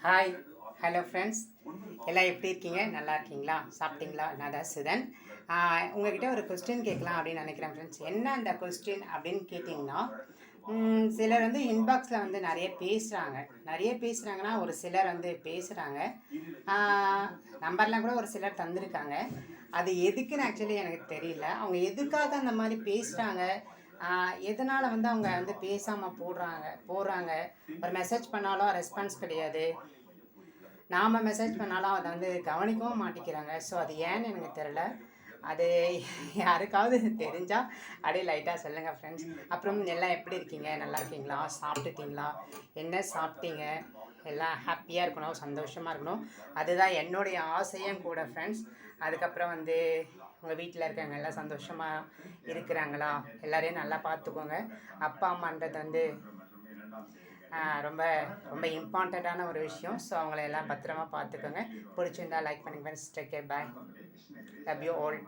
Hi, hello friends. எல்லாம் எப்படி இருக்கீங்க? நல்லா இருக்கீங்களா? சாப்பிட்டீங்களா? நான் தான் சுதன். உங்ககிட்ட ஒரு கொஸ்டின் கேட்கலாம் அப்படின்னு நினைக்கிறேன் ஃப்ரெண்ட்ஸ். என்ன அந்த கொஸ்டின் அப்படின்னு கேட்டிங்கன்னா, சிலர் வந்து இன்பாக்ஸில் வந்து நிறைய பேசுகிறாங்கன்னா ஒரு சிலர் வந்து பேசுகிறாங்க. நம்பர்லாம் கூட ஒரு சிலர் தந்திருக்காங்க. அது எதுக்குன்னு ஆக்சுவலி எனக்கு தெரியல. அவங்க எதுக்காக அந்த மாதிரி பேசுகிறாங்க, எதனால் வந்து அவங்க வந்து பேசாமல் போடுறாங்க. ஒரு மெசேஜ் பண்ணாலும் ரெஸ்பான்ஸ் கிடையாது. நாம் மெசேஜ் பண்ணாலும் அதை வந்து கவனிக்கவும் மாட்டேங்கிறாங்க. ஸோ அது ஏன்னு எனக்கு தெரில. அது யாருக்காவது தெரிஞ்சால் அப்படியே லைட்டாக சொல்லுங்கள் ஃப்ரெண்ட்ஸ். அப்புறம் எல்லாம் எப்படி இருக்கீங்க? நல்லா இருக்கீங்களா? சாப்பிட்டுட்டீங்களா? என்ன சாப்பிட்டீங்க? எல்லாம் ஹாப்பியாக இருக்கணும், சந்தோஷமாக இருக்கணும். அதுதான் என்னுடைய ஆசையும் கூட ஃப்ரெண்ட்ஸ். அதுக்கப்புறம் வந்து உங்கள் வீட்டில் இருக்கவங்க எல்லாம் சந்தோஷமாக இருக்கிறாங்களா? எல்லோரையும் நல்லா பார்த்துக்கோங்க. அப்பா அம்மான்றது வந்து ரொம்ப ரொம்ப இம்பார்ட்டண்ட்டான ஒரு விஷயம். ஸோ அவங்கள எல்லாம் பத்திரமா பார்த்துக்கோங்க. பிடிச்சிருந்தா லைக் பண்ணுங்க friends. Take care, bye, love you all.